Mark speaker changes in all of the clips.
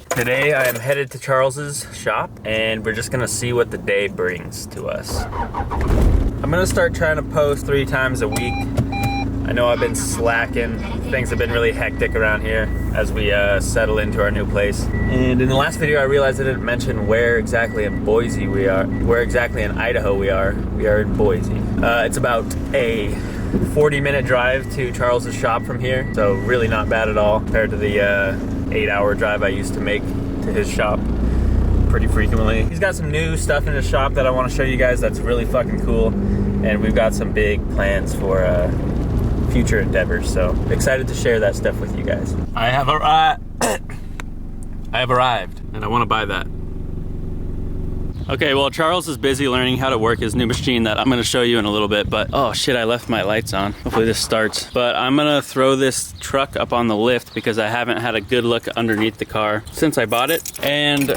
Speaker 1: Today I am headed to Charles's shop and we're just gonna see what the day brings to us. I'm gonna start trying to post 3 times a week. I know I've been slacking. Things have been really hectic around here as we settle into our new place. And in the last video I realized I didn't mention where exactly in Boise we are. Where exactly in Idaho we are. We are in Boise. It's about a 40-minute drive to Charles's shop from here. So really not bad at all compared to the 8-hour drive I used to make to his shop pretty frequently. He's got some new stuff in his shop that I want to show you guys that's really fucking cool. And we've got some big plans for future endeavors, so excited to share that stuff with you guys. I have arrived, and I want to buy that. Okay, well, Charles is busy learning how to work his new machine that I'm going to show you in a little bit, but oh shit, I left my lights on. Hopefully this starts. But I'm going to throw this truck up on the lift because I haven't had a good look underneath the car since I bought it. And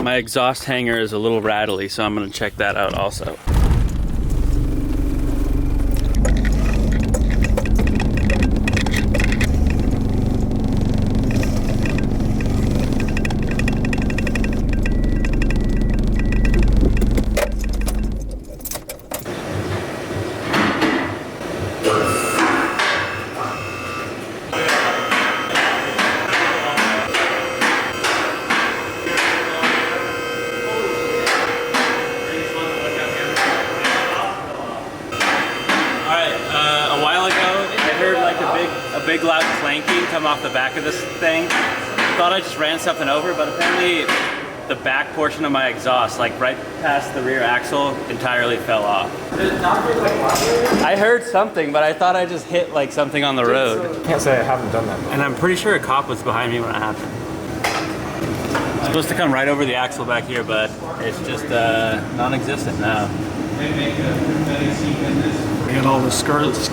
Speaker 1: my exhaust hanger is a little rattly, so I'm going to check that out also. Big loud clanking come off the back of this thing. Thought I just ran something over, but apparently the back portion of my exhaust, like right past the rear axle, entirely fell off. I heard something, but I thought I just hit like something on the road.
Speaker 2: Can't say I haven't done that.
Speaker 1: And I'm pretty sure a cop was behind me when it happened. It's supposed to come right over the axle back here, but it's just non-existent now.
Speaker 2: I got all the skills.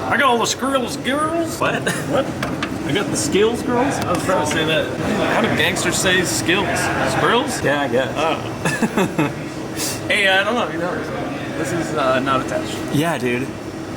Speaker 2: I got all the skills, girls.
Speaker 1: What?
Speaker 2: What? I got the skills, girls? I was trying to say that. How do gangsters say skills? Squirrels?
Speaker 1: Yeah, I guess.
Speaker 2: Oh. Hey, I don't know if you noticed. This is not attached.
Speaker 1: Yeah, dude.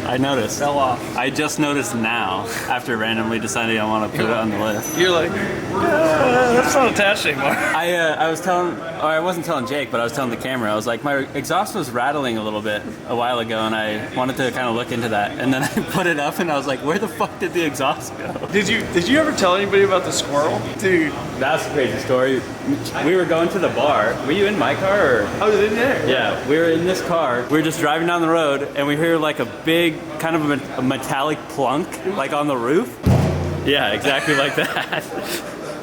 Speaker 1: I noticed.
Speaker 2: Fell off.
Speaker 1: I just noticed now, after randomly deciding I want to put it on the lift.
Speaker 2: You're like, that's not attached anymore.
Speaker 1: I was telling, or I wasn't telling Jake, but I was telling the camera. I was like, my exhaust was rattling a little bit a while ago, and I wanted to kind of look into that. And then I put it up, and I was like, where the fuck did the exhaust go?
Speaker 2: Did you ever tell anybody about the squirrel? Dude.
Speaker 1: That's a crazy story. We were going to the bar. Were you in my car, or?
Speaker 2: I was in there.
Speaker 1: Yeah, we were in this car. We were just driving down the road, and we hear like a big, kind of a metallic plunk, like on the roof. Yeah, exactly like that.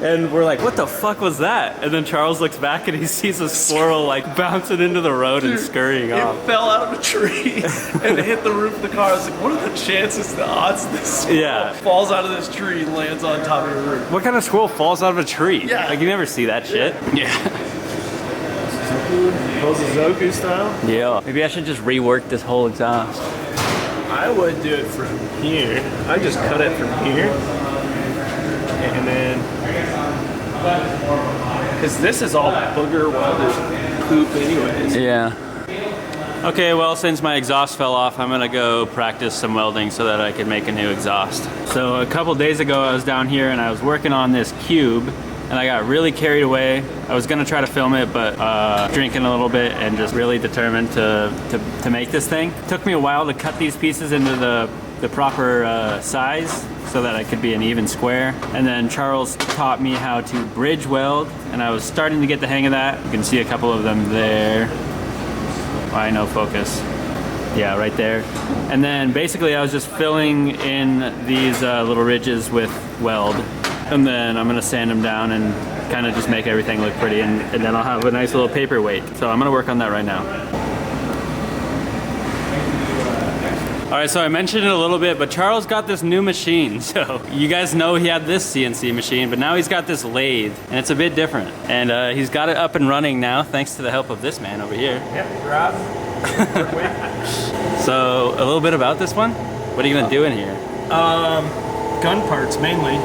Speaker 1: And we're like, what the fuck was that? And then Charles looks back and he sees a squirrel like bouncing into the road and scurrying off.
Speaker 2: It fell out of a tree and it hit the roof of the car. I was like, what are the chances, the odds this squirrel falls out of this tree and lands on top of your roof?
Speaker 1: What kind of squirrel falls out of a tree?
Speaker 2: Yeah.
Speaker 1: Like, you never see that shit.
Speaker 2: Yeah. Zoku style?
Speaker 1: Yeah. Maybe I should just rework this whole exhaust.
Speaker 2: I would do it from here. I just cut it from here. And then, because this is all booger welded poop anyways.
Speaker 1: Yeah. Okay, well, since my exhaust fell off, I'm gonna go practice some welding so that I can make a new exhaust. So a couple days ago, I was down here and I was working on this cube, and I got really carried away. I was gonna try to film it, but drinking a little bit and just really determined to make this thing. It took me a while to cut these pieces into the proper size so that I could be an even square. And then Charles taught me how to bridge weld, and I was starting to get the hang of that. You can see a couple of them there. Why no focus? Yeah, right there. And then basically I was just filling in these little ridges with weld. And then I'm gonna sand them down and kind of just make everything look pretty, and then I'll have a nice little paperweight. So I'm gonna work on that right now. All right, so I mentioned it a little bit, but Charles got this new machine. So you guys know he had this CNC machine, but now he's got this lathe, and it's a bit different. And he's got it up and running now, thanks to the help of this man over here.
Speaker 2: Yep, grab.
Speaker 1: So a little bit about this one. What are you gonna do in here?
Speaker 2: Gun parts mainly.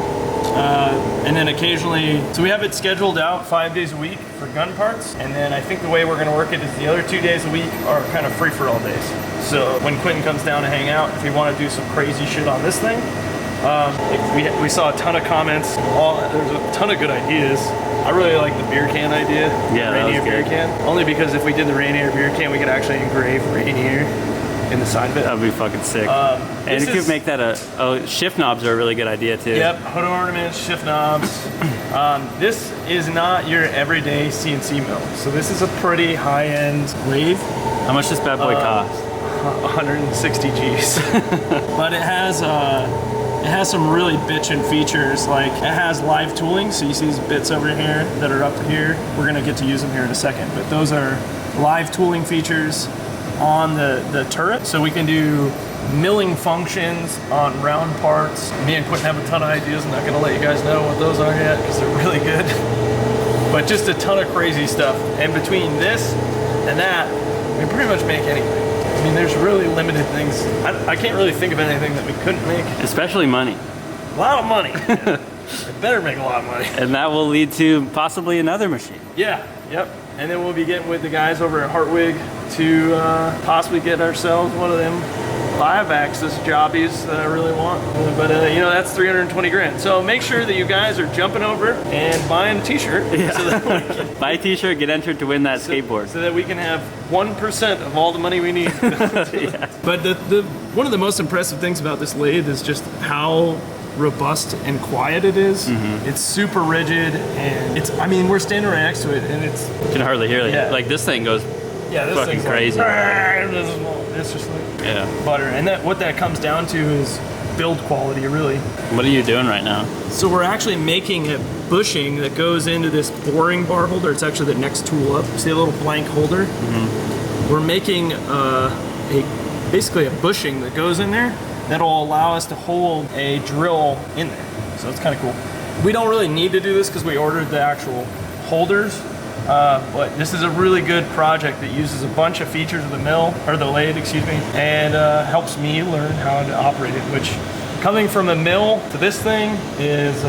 Speaker 2: And then occasionally, so we have it scheduled out 5 days a week for gun parts, and then I think the way we're going to work it is the other 2 days a week are kind of free-for-all days. So when Quentin comes down to hang out, if we want to do some crazy shit on this thing, We saw a ton of comments. There's a ton of good ideas. I really like the beer can idea.
Speaker 1: Yeah,
Speaker 2: Rainier beer can. Only because if we did the Rainier beer can, we could actually engrave Rainier in the side of it.
Speaker 1: That'd be fucking sick. And you could make that shift knobs are a really good idea too.
Speaker 2: Yep, hood ornaments, shift knobs. This is not your everyday CNC mill. So this is a pretty high-end lathe.
Speaker 1: How much does bad boy cost?
Speaker 2: 160 G's. But it has some really bitchin' features. Like it has live tooling. So you see these bits over here that are up here. We're gonna get to use them here in a second. But those are live tooling features on the turret. So we can do milling functions on round parts. Me and Quentin have a ton of ideas. I'm not gonna let you guys know what those are yet because they're really good. But just a ton of crazy stuff. And between this and that, we pretty much make anything. I mean, there's really limited things. I can't really think of anything that we couldn't make.
Speaker 1: Especially money.
Speaker 2: A lot of money. It better make a lot of money.
Speaker 1: And that will lead to possibly another machine.
Speaker 2: Yeah, yep. And then we'll be getting with the guys over at Hartwig to possibly get ourselves one of them live access jobbies that I really want. But you know, that's 320 grand. So make sure that you guys are jumping over and buying a t-shirt.
Speaker 1: Yeah.
Speaker 2: So that we can,
Speaker 1: buy a t-shirt, get entered to win that skateboard.
Speaker 2: So that we can have 1% of all the money we need.
Speaker 1: Yeah.
Speaker 2: But one of the most impressive things about this lathe is just how robust and quiet it is. It's super rigid, and I mean, we're standing right next to it, and it's...
Speaker 1: You can hardly hear it.
Speaker 2: Yeah.
Speaker 1: Like this thing goes
Speaker 2: this
Speaker 1: fucking crazy.
Speaker 2: It's just like butter. And what that comes down to is build quality, really.
Speaker 1: What are you doing right now?
Speaker 2: So we're actually making a bushing that goes into this boring bar holder. It's actually the next tool up. See a little blank holder? We're making basically a bushing that goes in there that'll allow us to hold a drill in there. So it's kind of cool. We don't really need to do this because we ordered the actual holders, but this is a really good project that uses a bunch of features of the mill, or the lathe, excuse me, and helps me learn how to operate it, which coming from a mill to this thing is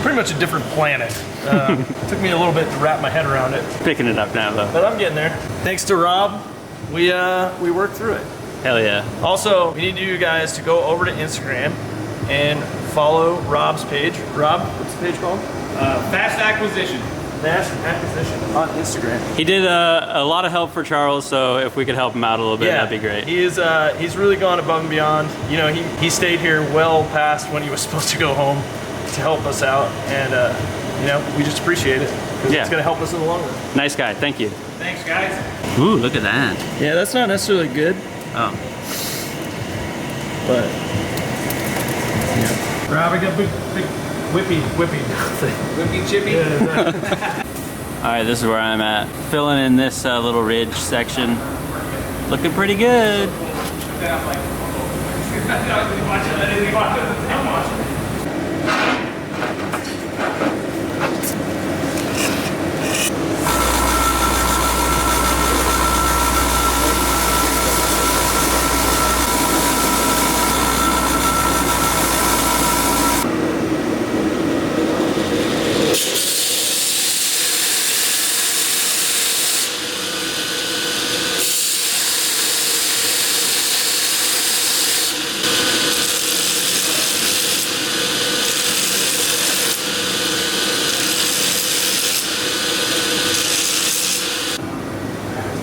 Speaker 2: pretty much a different planet. Took me a little bit to wrap my head around it.
Speaker 1: Picking it up now though.
Speaker 2: But I'm getting there. Thanks to Rob, we worked through it.
Speaker 1: Hell yeah.
Speaker 2: Also, we need you guys to go over to Instagram and follow Rob's page. Rob, what's the page called?
Speaker 3: Fast Acquisition.
Speaker 2: Fast Acquisition on Instagram.
Speaker 1: He did a lot of help for Charles, so if we could help him out a little bit, that'd be great.
Speaker 2: He's really gone above and beyond. You know, he stayed here well past when he was supposed to go home to help us out, and you know, we just appreciate it because it's gonna help us in the long run.
Speaker 1: Nice guy, thank you.
Speaker 3: Thanks, guys.
Speaker 1: Ooh, look at that.
Speaker 2: Yeah, that's not necessarily good.
Speaker 1: Oh.
Speaker 2: But yeah. Rob, I got big whippy thing.
Speaker 3: Whippy chippy.
Speaker 2: Yeah,
Speaker 1: All right, this is where I'm at. Filling in this little ridge section. Looking pretty good.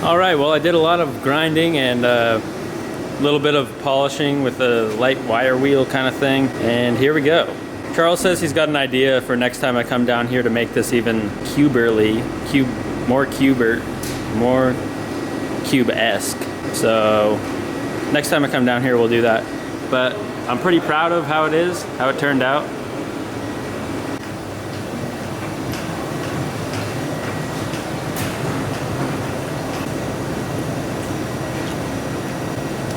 Speaker 1: All right, well, I did a lot of grinding and a little bit of polishing with a light wire wheel kind of thing, and here we go. Charles says he's got an idea for next time I come down here to make this even more cube-esque. So next time I come down here, we'll do that. But I'm pretty proud of how it turned out.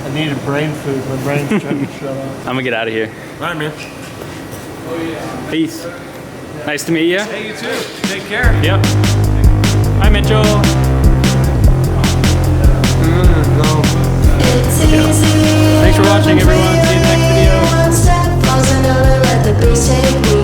Speaker 2: I needed brain food. My brain's trying to shut off.
Speaker 1: I'm gonna get out of here.
Speaker 2: All right, man.
Speaker 1: Peace. Nice to meet you.
Speaker 3: Hey, you too. Take care.
Speaker 1: Yep. Hi, Mitchell. Thanks for watching, everyone. See you in the next video.
Speaker 4: One step, falls another, let the breeze take me.